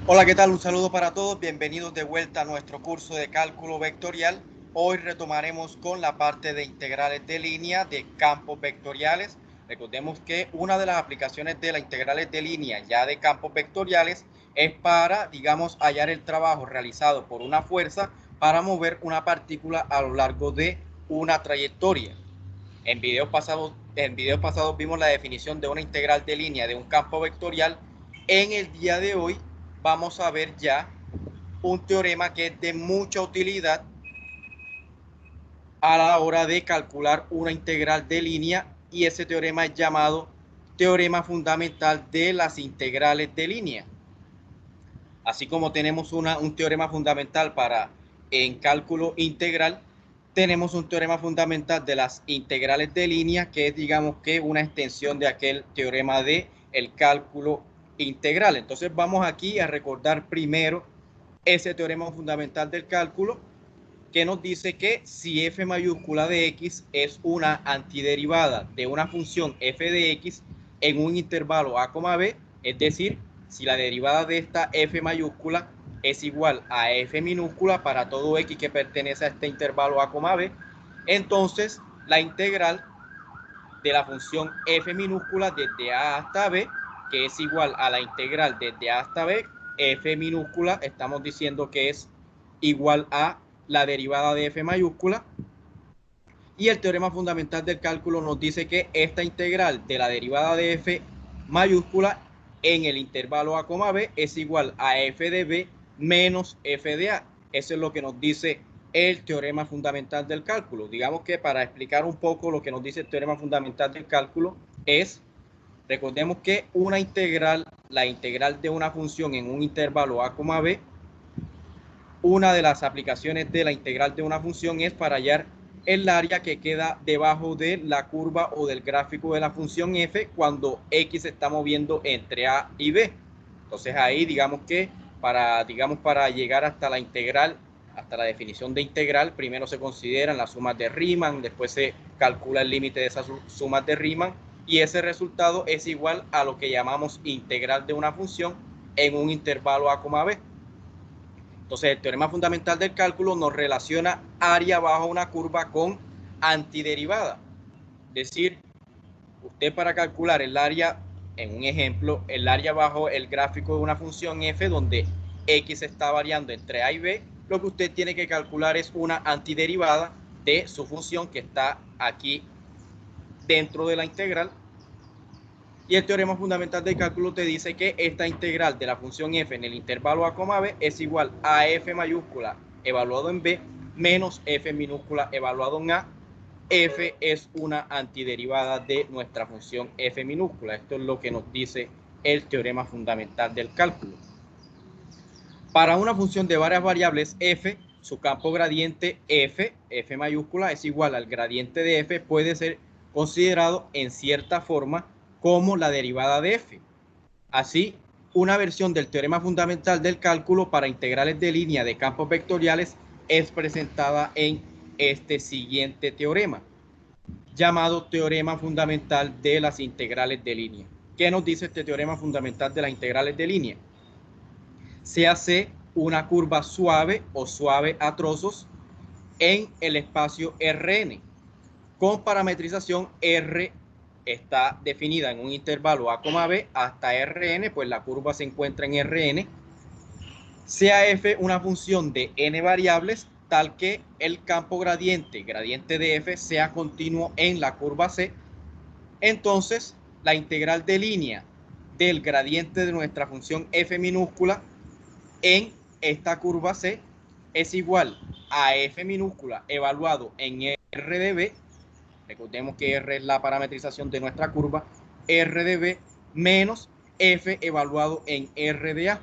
Hola, ¿qué tal? Un saludo para todos. Bienvenidos de vuelta a nuestro curso de cálculo vectorial. Hoy retomaremos con la parte de integrales de línea de campos vectoriales. Recordemos que una de las aplicaciones de las integrales de línea ya de campos vectoriales es para, digamos, hallar el trabajo realizado por una fuerza para mover una partícula a lo largo de una trayectoria. En videos pasados vimos la definición de una integral de línea de un campo vectorial. En el día de hoy vamos a ver ya un teorema que es de mucha utilidad a la hora de calcular una integral de línea, y ese teorema es llamado teorema fundamental de las integrales de línea. Así como tenemos un teorema fundamental para en cálculo integral, tenemos un teorema fundamental de las integrales de línea, que es, digamos, que una extensión de aquel teorema de el cálculo integral. Entonces vamos aquí a recordar primero ese teorema fundamental del cálculo, que nos dice que si f mayúscula de x es una antiderivada de una función f de x en un intervalo a, b, es decir, si la derivada de esta f mayúscula es igual a f minúscula para todo x que pertenece a este intervalo a, b, entonces la integral de la función f minúscula desde a hasta b, que es igual a la integral desde a hasta b, f minúscula, estamos diciendo que es igual a la derivada de f mayúscula, y el teorema fundamental del cálculo nos dice que esta integral de la derivada de f mayúscula en el intervalo a, b es igual a f de b menos f de a. Eso es lo que nos dice el teorema fundamental del cálculo. Digamos que para explicar un poco lo que nos dice el teorema fundamental del cálculo es, recordemos que una integral, la integral de una función en un intervalo a, b, una de las aplicaciones de la integral de una función es para hallar el área que queda debajo de la curva o del gráfico de la función f cuando x se está moviendo entre a y b. Entonces ahí digamos que para llegar hasta la integral, hasta la definición de integral, primero se consideran las sumas de Riemann, después se calcula el límite de esas sumas de Riemann, y ese resultado es igual a lo que llamamos integral de una función en un intervalo a, b. Entonces, el teorema fundamental del cálculo nos relaciona área bajo una curva con antiderivada. Es decir, usted para calcular el área, en un ejemplo, el área bajo el gráfico de una función f donde x está variando entre a y b, lo que usted tiene que calcular es una antiderivada de su función que está aquí dentro de la integral. Y el teorema fundamental del cálculo te dice que esta integral de la función f en el intervalo a, b es igual a f mayúscula evaluado en b menos f minúscula evaluado en a. F es una antiderivada de nuestra función f minúscula. Esto es lo que nos dice el teorema fundamental del cálculo. Para una función de varias variables f, su campo gradiente f mayúscula, es igual al gradiente de f, puede ser considerado en cierta forma como la derivada de f. Así, una versión del teorema fundamental del cálculo para integrales de línea de campos vectoriales es presentada en este siguiente teorema, llamado teorema fundamental de las integrales de línea. ¿Qué nos dice este teorema fundamental de las integrales de línea? Se hace una curva suave o suave a trozos en el espacio Rn. Con parametrización R está definida en un intervalo a, b hasta Rn, pues la curva se encuentra en Rn. Sea f una función de n variables, tal que el campo gradiente de f, sea continuo en la curva C. Entonces, la integral de línea del gradiente de nuestra función f minúscula en esta curva C es igual a f minúscula evaluado en R de b. Recordemos que R es la parametrización de nuestra curva, R de b menos f evaluado en R de a.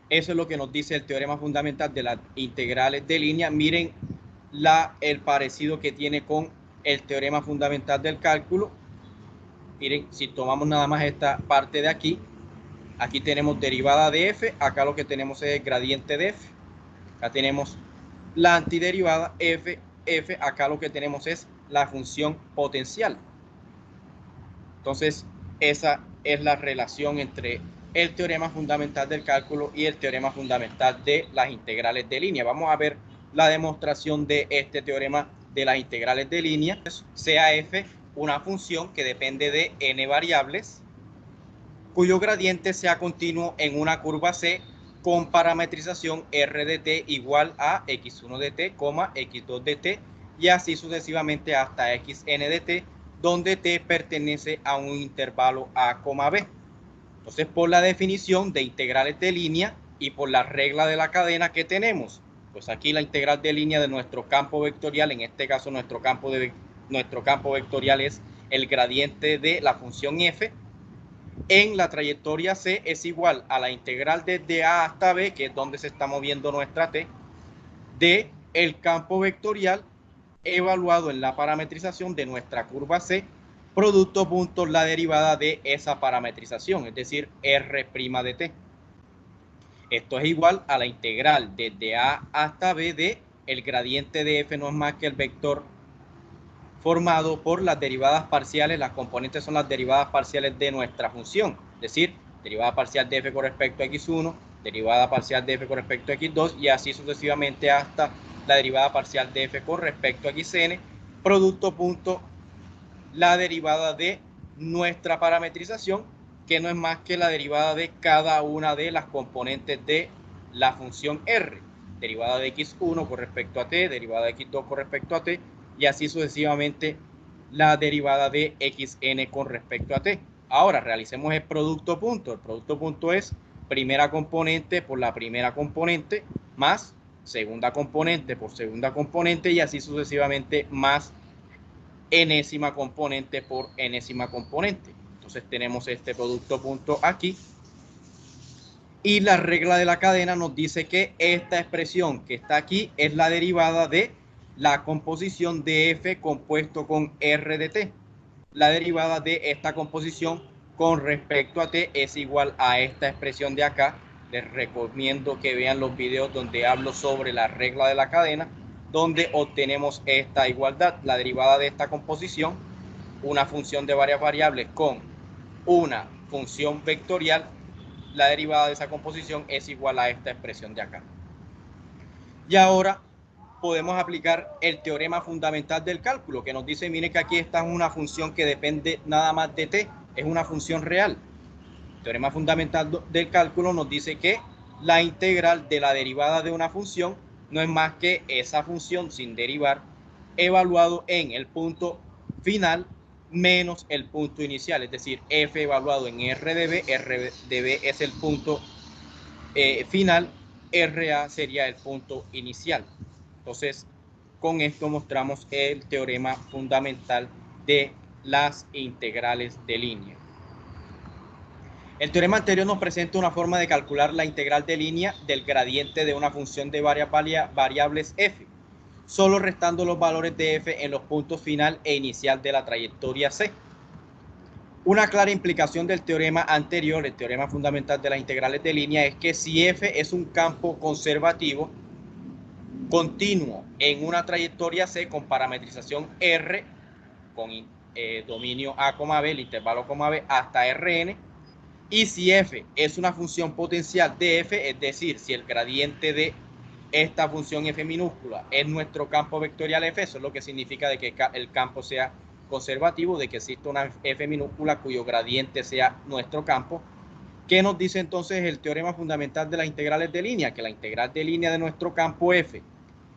Eso es lo que nos dice el teorema fundamental de las integrales de línea. Miren el parecido que tiene con el teorema fundamental del cálculo. Miren, si tomamos nada más esta parte de aquí, aquí tenemos derivada de f, acá lo que tenemos es el gradiente de f. Acá tenemos la antiderivada f, acá lo que tenemos es la función potencial. Entonces, esa es la relación entre el teorema fundamental del cálculo y el teorema fundamental de las integrales de línea. Vamos a ver la demostración de este teorema de las integrales de línea. Sea f una función que depende de n variables, cuyo gradiente sea continuo en una curva C con parametrización r de t igual a x1 de t, x2 de t, y así sucesivamente hasta xn de t, donde t pertenece a un intervalo a, b. Entonces, por la definición de integrales de línea y por la regla de la cadena que tenemos, pues aquí la integral de línea de nuestro campo vectorial, en este caso nuestro campo vectorial es el gradiente de la función f, en la trayectoria C es igual a la integral desde A hasta B, que es donde se está moviendo nuestra t, de el campo vectorial evaluado en la parametrización de nuestra curva C, producto punto la derivada de esa parametrización, es decir, R' de t. Esto es igual a la integral desde A hasta B de el gradiente de f no es más que el vector formado por las derivadas parciales. Las componentes son las derivadas parciales de nuestra función, es decir, derivada parcial de f con respecto a x1, derivada parcial de f con respecto a x2 y así sucesivamente hasta la derivada parcial de f con respecto a xn, producto punto la derivada de nuestra parametrización, que no es más que la derivada de cada una de las componentes de la función r, derivada de x1 con respecto a t, derivada de x2 con respecto a t, y así sucesivamente la derivada de xn con respecto a t. Ahora realicemos el producto punto. El producto punto es primera componente por la primera componente más segunda componente por segunda componente y así sucesivamente más enésima componente por enésima componente. Entonces tenemos este producto punto aquí. Y la regla de la cadena nos dice que esta expresión que está aquí es la derivada de la composición de f compuesto con r de t. La derivada de esta composición con respecto a t es igual a esta expresión de acá. Les recomiendo que vean los videos donde hablo sobre la regla de la cadena, donde obtenemos esta igualdad. La derivada de esta composición, una función de varias variables con una función vectorial, la derivada de esa composición es igual a esta expresión de acá. Y ahora podemos aplicar el teorema fundamental del cálculo, que nos dice, mire que aquí está una función que depende nada más de t, es una función real. El teorema fundamental del cálculo nos dice que la integral de la derivada de una función no es más que esa función sin derivar, evaluado en el punto final menos el punto inicial, es decir, f evaluado en r de b es el punto final, RA sería el punto inicial. Entonces, con esto mostramos el teorema fundamental de las integrales de línea. El teorema anterior nos presenta una forma de calcular la integral de línea del gradiente de una función de varias variables f, solo restando los valores de f en los puntos final e inicial de la trayectoria C. Una clara implicación del teorema anterior, el teorema fundamental de las integrales de línea, es que si f es un campo conservativo continuo en una trayectoria C con parametrización R, con dominio A, B, el intervalo B hasta Rn, y si f es una función potencial de f, es decir, si el gradiente de esta función f minúscula es nuestro campo vectorial f, eso es lo que significa de que el campo sea conservativo, de que existe una f minúscula cuyo gradiente sea nuestro campo. ¿Qué nos dice entonces el teorema fundamental de las integrales de línea? Que la integral de línea de nuestro campo f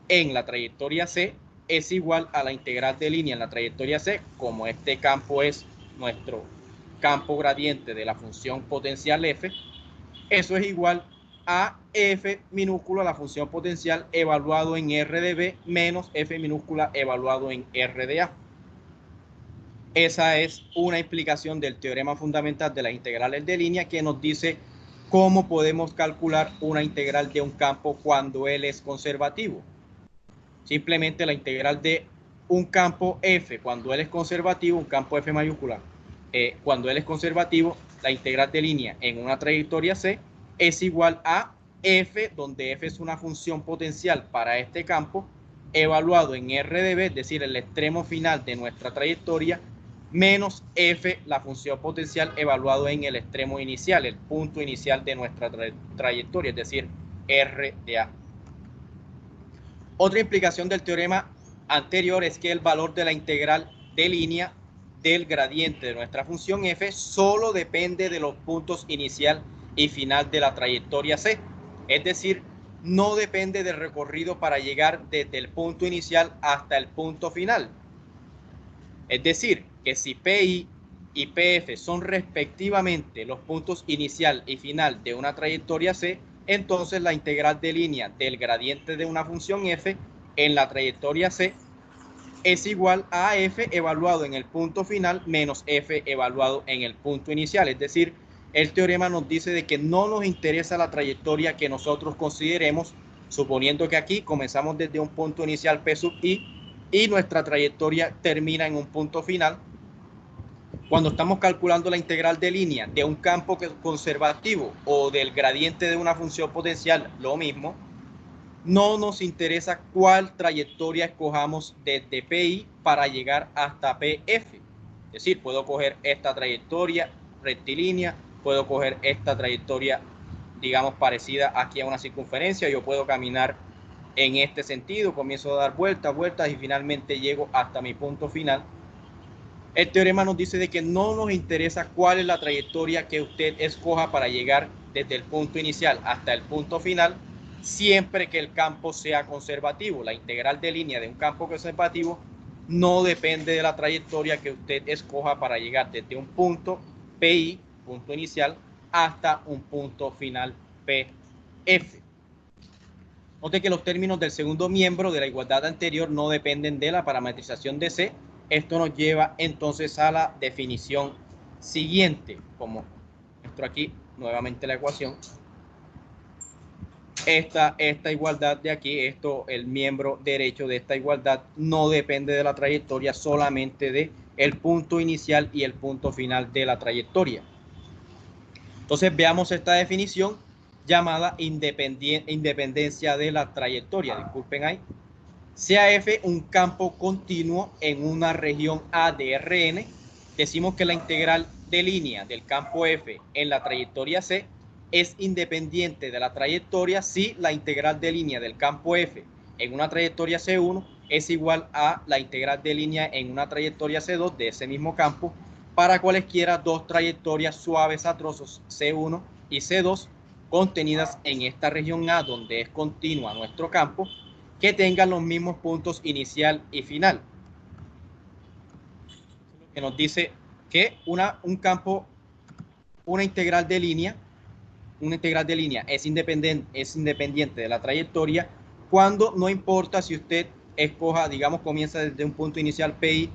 en la trayectoria C es igual a la integral de línea en la trayectoria C, como este campo es nuestro campo gradiente de la función potencial f, eso es igual a f minúscula, la función potencial, evaluado en r de b, menos f minúscula evaluado en r de a. Esa es una explicación del teorema fundamental de las integrales de línea que nos dice cómo podemos calcular una integral de un campo cuando él es conservativo. Simplemente la integral de un campo f cuando él es conservativo, un campo f mayúscula, cuando él es conservativo, la integral de línea en una trayectoria C es igual a f, donde f es una función potencial para este campo, evaluado en r de b, es decir, el extremo final de nuestra trayectoria, menos f, la función potencial evaluado en el extremo inicial, el punto inicial de nuestra trayectoria, es decir, R de A. Otra implicación del teorema anterior es que el valor de la integral de línea del gradiente de nuestra función f solo depende de los puntos inicial y final de la trayectoria C. Es decir, no depende del recorrido para llegar desde el punto inicial hasta el punto final. Es decir, que si PI y PF son respectivamente los puntos inicial y final de una trayectoria C, entonces la integral de línea del gradiente de una función f en la trayectoria C es igual a f evaluado en el punto final menos f evaluado en el punto inicial. Es decir, el teorema nos dice de que no nos interesa la trayectoria que nosotros consideremos, suponiendo que aquí comenzamos desde un punto inicial P sub I y nuestra trayectoria termina en un punto final. Cuando estamos calculando la integral de línea de un campo conservativo o del gradiente de una función potencial, lo mismo, no nos interesa cuál trayectoria escojamos desde PI para llegar hasta PF. Es decir, puedo coger esta trayectoria rectilínea, puedo coger esta trayectoria, digamos, parecida aquí a una circunferencia. Yo puedo caminar en este sentido, comienzo a dar vueltas, vueltas y finalmente llego hasta mi punto final. El teorema nos dice de que no nos interesa cuál es la trayectoria que usted escoja para llegar desde el punto inicial hasta el punto final, siempre que el campo sea conservativo. La integral de línea de un campo conservativo no depende de la trayectoria que usted escoja para llegar desde un punto PI, punto inicial, hasta un punto final PF. Note que los términos del segundo miembro de la igualdad anterior no dependen de la parametrización de C. Esto nos lleva entonces a la definición siguiente, como muestro aquí nuevamente la ecuación. Esta igualdad de aquí, el miembro derecho de esta igualdad no depende de la trayectoria, solamente de el punto inicial y el punto final de la trayectoria. Entonces veamos esta definición llamada independencia de la trayectoria. Disculpen ahí. Sea F un campo continuo en una región A de Rn, decimos que la integral de línea del campo F en la trayectoria C es independiente de la trayectoria si la integral de línea del campo F en una trayectoria C1 es igual a la integral de línea en una trayectoria C2 de ese mismo campo para cualesquiera dos trayectorias suaves a trozos C1 y C2 contenidas en esta región A donde es continua nuestro campo, que tengan los mismos puntos inicial y final. Que nos dice que una integral de línea es independiente de la trayectoria cuando no importa si usted escoja, digamos, comienza desde un punto inicial PI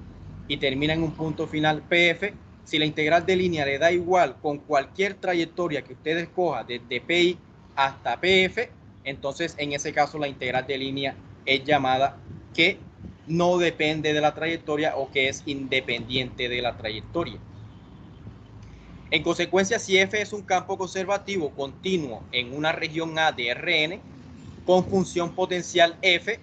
y termina en un punto final PF. Si la integral de línea le da igual con cualquier trayectoria que usted escoja desde PI hasta PF, entonces en ese caso la integral de línea es llamada que no depende de la trayectoria o que es independiente de la trayectoria. En consecuencia, si F es un campo conservativo continuo en una región A de Rn con función potencial F, es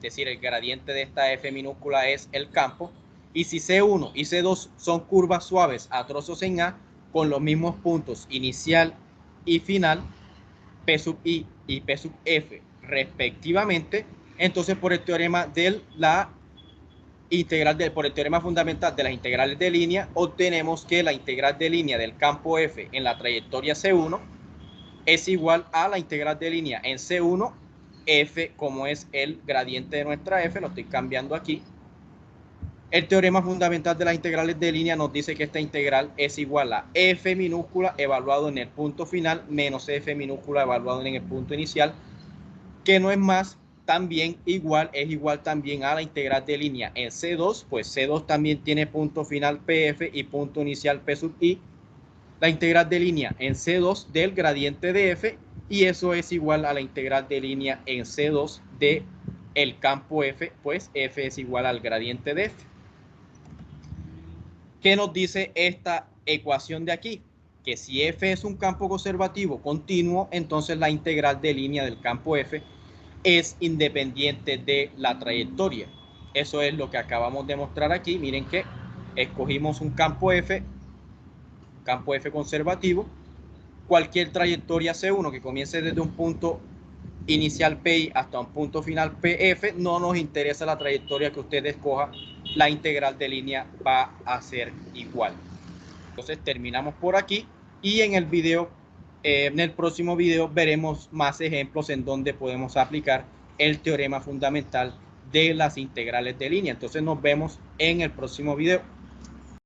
decir, el gradiente de esta F minúscula es el campo, y si C1 y C2 son curvas suaves a trozos en A con los mismos puntos inicial y final, P sub I y P sub F respectivamente, entonces por el teorema de la por el teorema fundamental de las integrales de línea, obtenemos que la integral de línea del campo F en la trayectoria C1 es igual a la integral de línea en C1, F como es el gradiente de nuestra F, lo estoy cambiando aquí. El teorema fundamental de las integrales de línea nos dice que esta integral es igual a F minúscula evaluado en el punto final menos F minúscula evaluado en el punto inicial, que no es más también es igual también a la integral de línea en C2, pues C2 también tiene punto final PF y punto inicial P sub I, la integral de línea en C2 del gradiente de F, y eso es igual a la integral de línea en C2 de el campo F, pues F es igual al gradiente de F. ¿Qué nos dice esta ecuación de aquí? Que si F es un campo conservativo continuo, entonces la integral de línea del campo F es independiente de la trayectoria. Eso es lo que acabamos de mostrar aquí. Miren que escogimos un campo F conservativo, cualquier trayectoria C1 que comience desde un punto inicial PI hasta un punto final PF, no nos interesa la trayectoria que usted escoja, la integral de línea va a ser igual. Entonces terminamos por aquí y en el próximo video veremos más ejemplos en donde podemos aplicar el teorema fundamental de las integrales de línea. Entonces nos vemos en el próximo video.